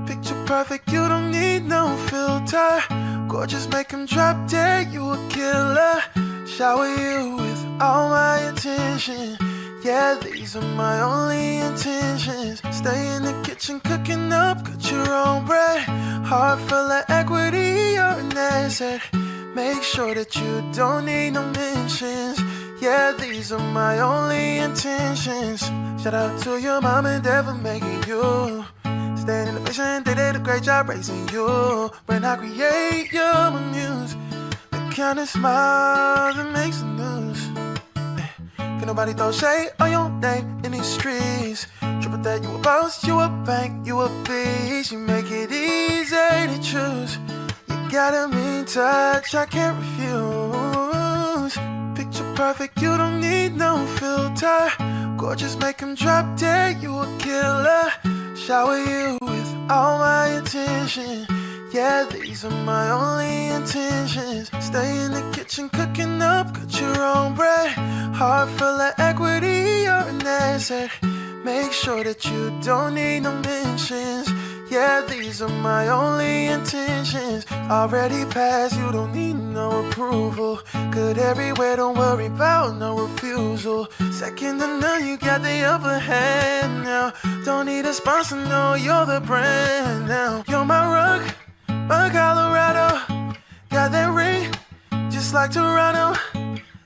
Picture perfect, you don't need no filter. Gorgeous, make him drop dead, you a killer. Shower you with all my attention. Yeah, these are my only intentions. Stay in the kitchen cooking up, cut your own bread. Heart full of equity, you're an asset. Make sure that you don't need no mentions. Yeah, these are my only intentions. Shout out to your mom and dad for making you. Staying in the vision, they did a great job raising you. When I create, you're my muse. The kind of smile that makes the news. Can nobody throw shade on your name in these streets. Triple that, you a boss, you a bank, you a beast. You make it easy to choose. You got a mean touch, I can't refuse. Picture perfect, you don't need no filter. Gorgeous, make him drop dead, you a killer. Shower you with all my attention. Yeah, these are my only intentions. Stay in the kitchen cooking up, cut your own bread. Heart full of equity, you're an asset. Make sure that you don't need no mentions. Yeah, these are my only intentions. Already passed, you don't need no approval. Good everywhere, don't worry about no refusal. Second to none, you got the upper hand now. Don't need a sponsor, no, you're the brand now. You're my rug, my Colorado. Got that ring, just like Toronto.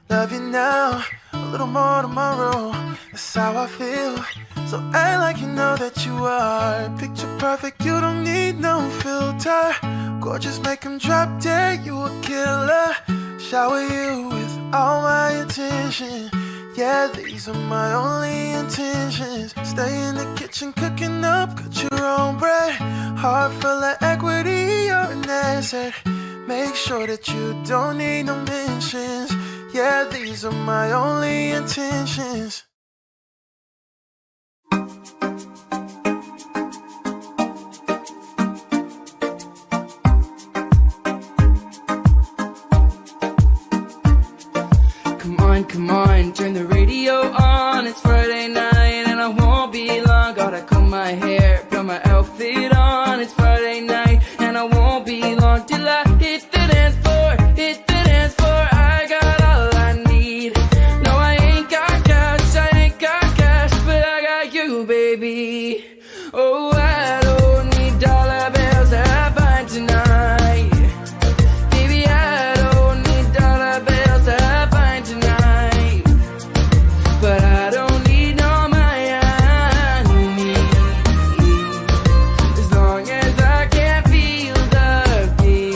Love you now, a little more tomorrow. That's how I feel. So act like you know that you are. Picture perfect, you don't need no filter. Gorgeous, make him drop dead, you a killer. Shower you with all my attention. Yeah, these are my only intentions. Stay in the kitchen cooking up, cut your own bread. Heart full of equity, you're an asset. Make sure that you don't need no mentions. Yeah, these are my only intentions. Come on, turn the radio on. It's Friday night and I won't be long. Gotta comb my hair, put my outfit on. It's Friday night and I won't be long till I hit the dance floor, hit the dance floor. I got all I need. No, I ain't got cash, but I got you, baby. Oh, I don't need dollar bills to have fun tonight. Baby, I don't need dollar bills to have fun tonight. But I don't need no money, as long as I can feel the beat.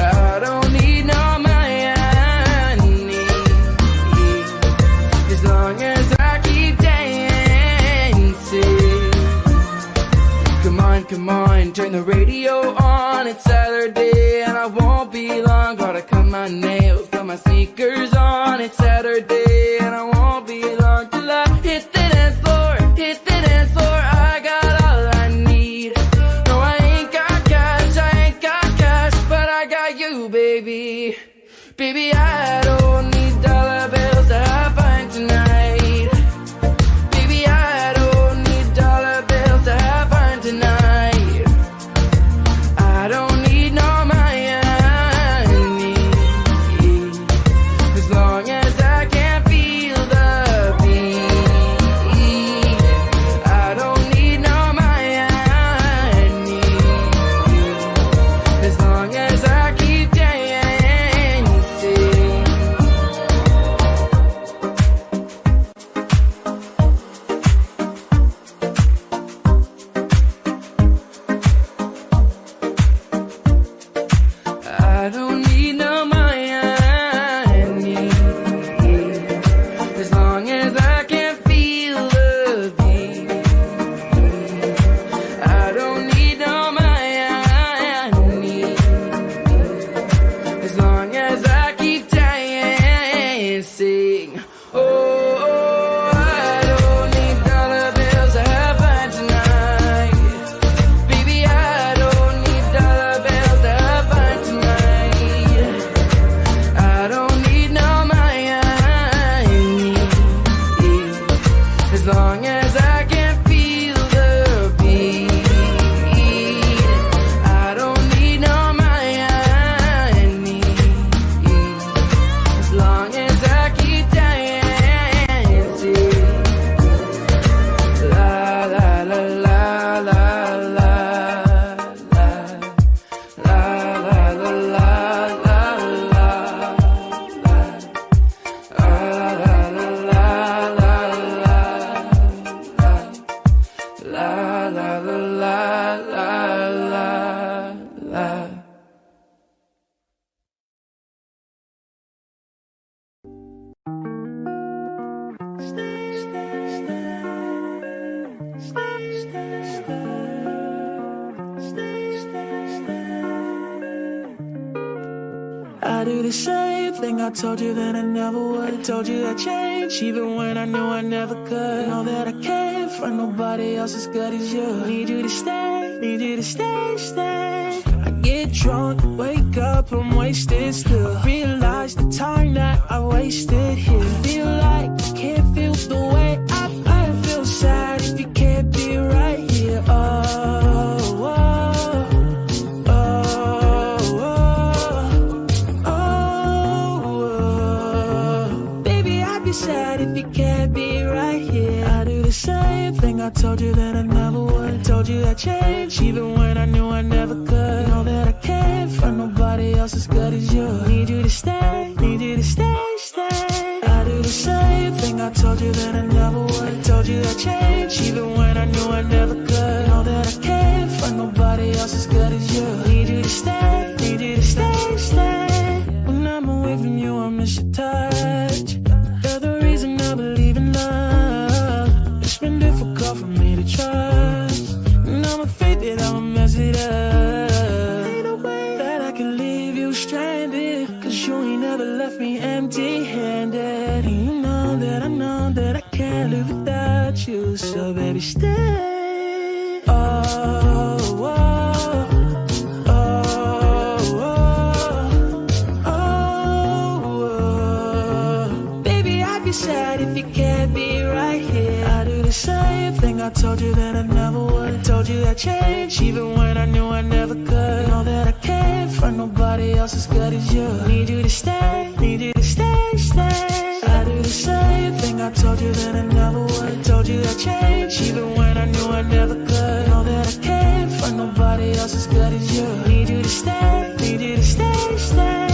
I don't need no money, as long as I keep dancing. Come on, turn the radio on. It's Saturday and I won't be long. Gotta cut my nails, put my sneakers on. It's Saturday and I won't be long till I hit the dance floor, hit the dance floor. I got all I need. No, I ain't got cash, but I got you, baby. Baby, I don't need dollar bills to have fun tonight. Baby, I don't need dollar bills to have fun tonight. I don't need no money, as long as I can feel the La la la la la la la. I do the same thing I told you that I never would. I told you I'd change even when I knew I never could. Know that I can't find nobody else as good as you. Need you to stay, need you to stay, stay. I get drunk, wake up, I'm wasted still. I realize the time that I wasted here. I feel like I can't feel the way I feel sad if you can't be right here. Sad if you can't be right here. I do the same thing I told you that I never would. I told you I'd change even when I knew I never could. Know that I can't find nobody else as good as you. Need you to stay, need you to stay, stay. I do the same thing I told you that I never would. I told you I'd change even when I knew I never could. Know that I can't find nobody else as good as you. Need you to stay, need you to stay, stay. When I'm away from you, I miss your touch. I believe in love. It's been difficult for me to trust, and I'm afraid that I'll mess it up. Ain't no way that I can leave you stranded, cause you ain't never left me empty-handed. And you know that I know that I can't live without you. So baby, stay. Oh, sad if you can't be right here. I do the same thing I told you that I never would. I told you I'd change even when I knew I never could. Know that I can't find nobody else as good as you. Need you to stay, need you to stay, stay. I do the same thing I told you that I never would. I told you I'd change even when I knew I never could. Know that I can't find nobody else as good as you. Need you to stay, need you to stay, stay.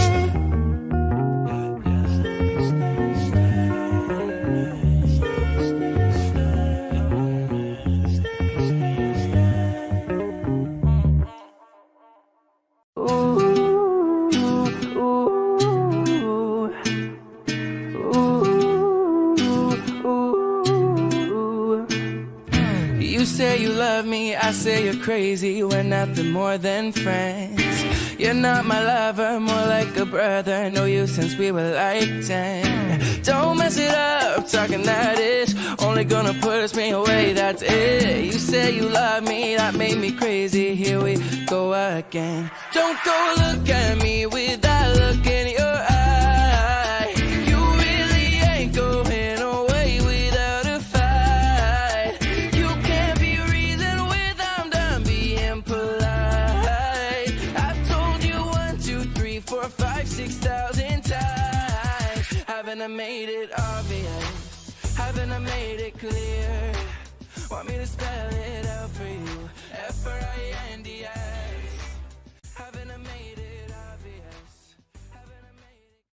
You say you love me, I say you're crazy. We're nothing more than friends. You're not my lover, more like a brother. Know you since we were like 10. Don't mess it up, talking that ish. Only gonna push me away, that's it. You say you love me, that made me crazy. Here we go again. Don't go look at me with that look in your eye. You really ain't going away without a fight. You can't be reasoned with, I'm done being polite. I've told you 1, 2, 3, 4, 5, 6,000 times. Haven't I made it obvious? Haven't I made it clear? Want me to spell it out for